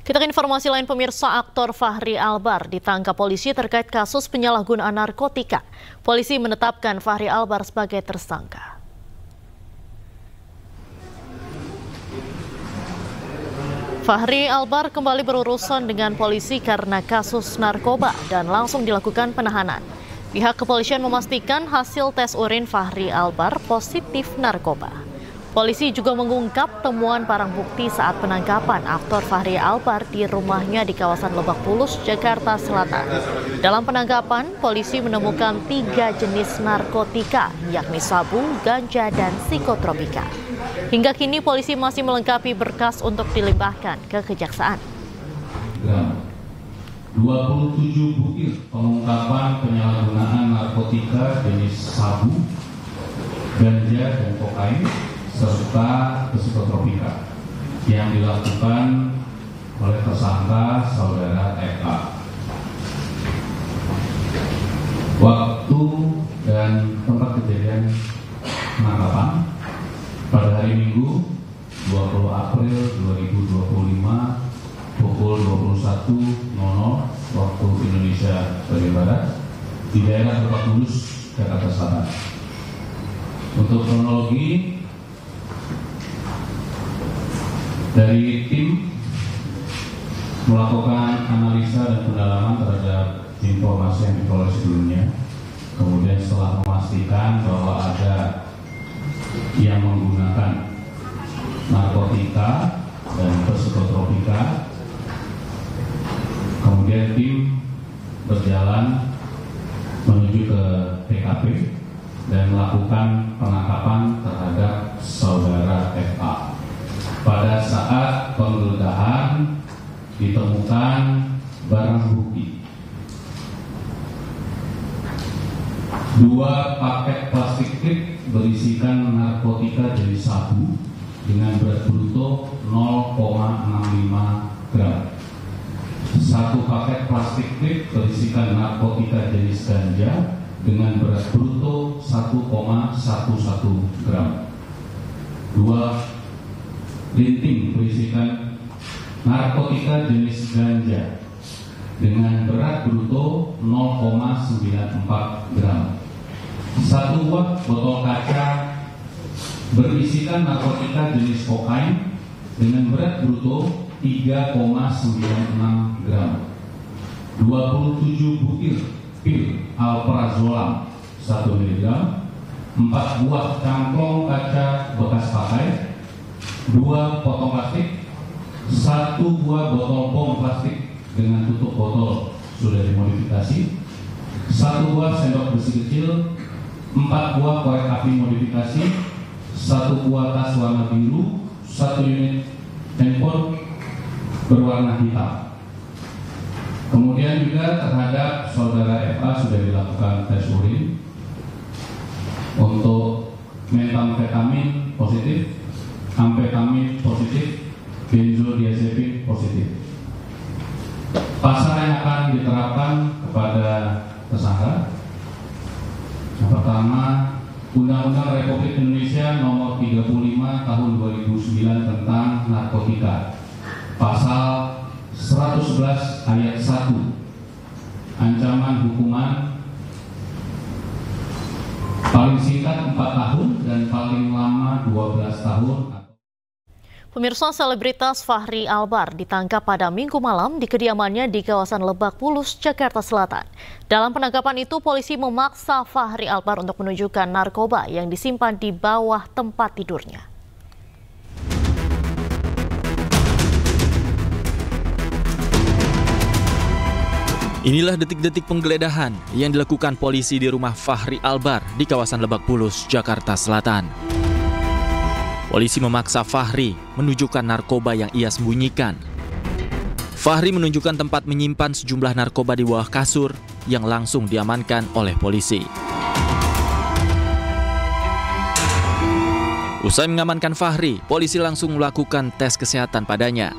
Kita ke informasi lain, pemirsa. Aktor Fachri Albar ditangkap polisi terkait kasus penyalahgunaan narkotika. Polisi menetapkan Fachri Albar sebagai tersangka. Fachri Albar kembali berurusan dengan polisi karena kasus narkoba dan langsung dilakukan penahanan. Pihak kepolisian memastikan hasil tes urin Fachri Albar positif narkoba. Polisi juga mengungkap temuan barang bukti saat penangkapan aktor Fachri Albar di rumahnya di kawasan Lebak Bulus, Jakarta Selatan. Dalam penangkapan, polisi menemukan 3 jenis narkotika, yakni sabu, ganja, dan psikotropika. Hingga kini polisi masih melengkapi berkas untuk dilimpahkan ke kejaksaan. 27 butir pengungkapan penyalahgunaan narkotika jenis sabu, ganja, dan kokain serta psikotropika yang dilakukan oleh tersangka saudara FA. Waktu dan tempat kejadian penangkapan pada hari Minggu 20 April 2025 pukul 21.00 waktu Indonesia bagian Barat di daerah Lebak Bulus, Jakarta Selatan. Untuk kronologi, dari tim melakukan analisa dan pendalaman terhadap informasi yang diperoleh sebelumnya. Kemudian setelah memastikan bahwa ada yang menggunakan narkotika dan psikotropika, kemudian tim berjalan menuju ke TKP dan melakukan penangkapan terhadap saudara FA. Pada saat penggeledahan ditemukan barang bukti 2 paket plastik klip berisikan narkotika jenis sabu dengan berat bruto 0,65 gram. 1 paket plastik klip berisikan narkotika jenis ganja dengan berat bruto 1,11 gram. 2 linting berisikan narkotika jenis ganja dengan berat bruto 0,94 gram. 1 buah botol kaca berisikan narkotika jenis kokain dengan berat bruto 3,96 gram. 27 butir pil alprazolam 1 mg. 4 buah cangklong kaca bekas pakai, 2 potong plastik, 1 buah botol bom plastik dengan tutup botol sudah dimodifikasi, 1 buah sendok besi kecil, 4 buah korek api modifikasi, 1 buah tas warna biru, 1 unit handphone berwarna hitam. Kemudian juga terhadap saudara FA sudah dilakukan tes urin untuk metamfetamin positif, amfetamin positif, benzodiazepin positif. Pasal yang akan diterapkan kepada tersangka, yang pertama, Undang-Undang Republik Indonesia Nomor 35 Tahun 2009 tentang narkotika, pasal 111 ayat 1, ancaman hukuman paling singkat 4 tahun dan paling lama 12 tahun. Pemirsa, selebritas Fachri Albar ditangkap pada Minggu malam di kediamannya di kawasan Lebak Bulus, Jakarta Selatan. Dalam penangkapan itu, polisi memaksa Fachri Albar untuk menunjukkan narkoba yang disimpan di bawah tempat tidurnya. Inilah detik-detik penggeledahan yang dilakukan polisi di rumah Fachri Albar di kawasan Lebak Bulus, Jakarta Selatan. Polisi memaksa Fachri menunjukkan narkoba yang ia sembunyikan. Fachri menunjukkan tempat menyimpan sejumlah narkoba di bawah kasur yang langsung diamankan oleh polisi. Usai mengamankan Fachri, polisi langsung melakukan tes kesehatan padanya.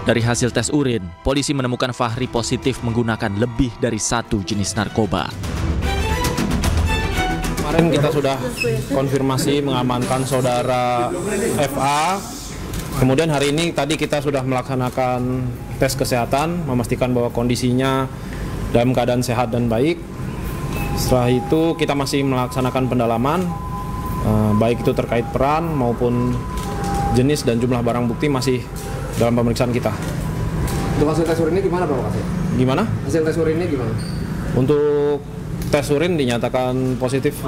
Dari hasil tes urin, polisi menemukan Fachri positif menggunakan lebih dari 1 jenis narkoba. Kemarin kita sudah konfirmasi mengamankan saudara FA Kemudian hari ini tadi kita sudah melaksanakan tes kesehatan, memastikan bahwa kondisinya dalam keadaan sehat dan baik. Setelah itu kita masih melaksanakan pendalaman, baik itu terkait peran maupun jenis dan jumlah barang bukti masih dalam pemeriksaan kita. Untuk hasil tes urinnya gimana Pak? Gimana? Hasil tes urinnya gimana? Untuk tes urin dinyatakan positif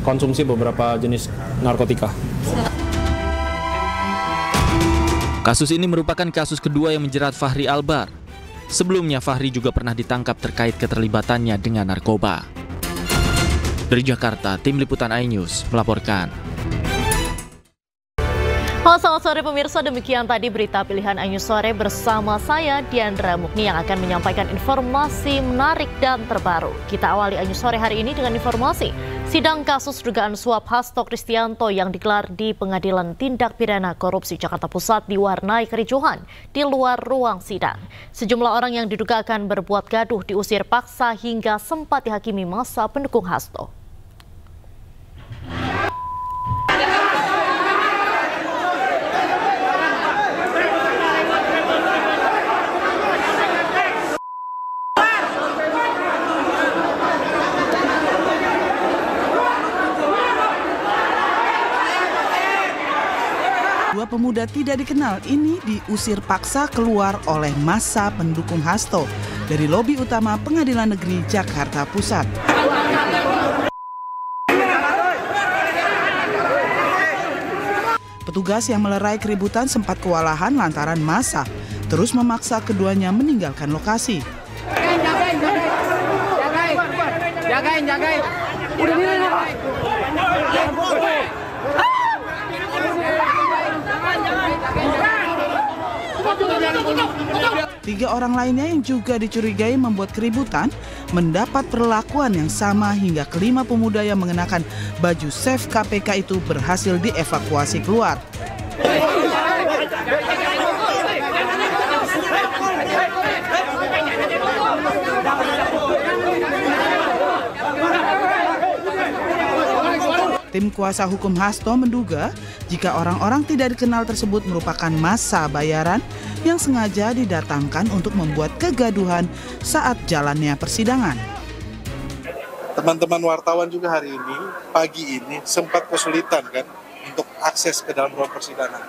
konsumsi beberapa jenis narkotika. Kasus ini merupakan kasus kedua yang menjerat Fahri Albar. Sebelumnya Fahri juga pernah ditangkap terkait keterlibatannya dengan narkoba. Dari Jakarta, Tim Liputan iNews melaporkan. Halo, selamat sore pemirsa, demikian tadi berita pilihan iNews sore bersama saya Diandra Mukni yang akan menyampaikan informasi menarik dan terbaru. Kita awali iNews sore hari ini dengan informasi sidang kasus dugaan suap Hasto Kristianto yang digelar di Pengadilan Tindak Pidana Korupsi Jakarta Pusat diwarnai kericuhan di luar ruang sidang. Sejumlah orang yang diduga akan berbuat gaduh diusir paksa hingga sempat dihakimi massa pendukung Hasto. Dua pemuda tidak dikenal ini diusir paksa keluar oleh massa pendukung Hasto dari lobi utama Pengadilan Negeri Jakarta Pusat. Petugas yang melerai keributan sempat kewalahan lantaran massa terus memaksa keduanya meninggalkan lokasi. Jagain. Tiga orang lainnya yang juga dicurigai membuat keributan mendapat perlakuan yang sama hingga kelima pemuda yang mengenakan baju SAFE KPK itu berhasil dievakuasi keluar. Tim kuasa hukum Hasto menduga jika orang-orang tidak dikenal tersebut merupakan massa bayaran yang sengaja didatangkan untuk membuat kegaduhan saat jalannya persidangan. Teman-teman wartawan juga hari ini, pagi ini sempat kesulitan kan untuk akses ke dalam ruang persidangan.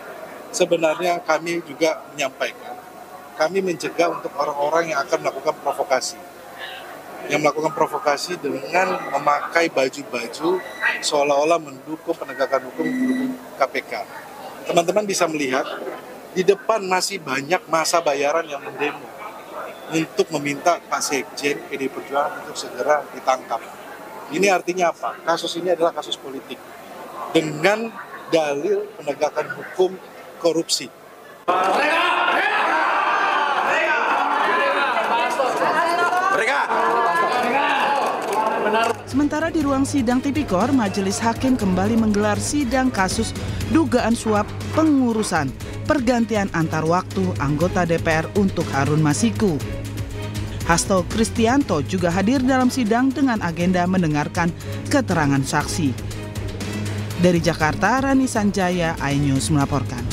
Sebenarnya kami juga menyampaikan, kami mencegah untuk orang-orang yang akan melakukan provokasi. Yang melakukan provokasi dengan memakai baju-baju seolah-olah mendukung penegakan hukum KPK. Teman-teman bisa melihat, di depan masih banyak massa bayaran yang mendemo untuk meminta Pak Sekjen PDI Perjuangan untuk segera ditangkap. Ini artinya apa? Kasus ini adalah kasus politik dengan dalil penegakan hukum korupsi. Sementara di ruang sidang Tipikor, Majelis Hakim kembali menggelar sidang kasus dugaan suap pengurusan pergantian antar waktu anggota DPR untuk Harun Masiku. Hasto Kristianto juga hadir dalam sidang dengan agenda mendengarkan keterangan saksi. Dari Jakarta, Rani Sanjaya, iNews melaporkan.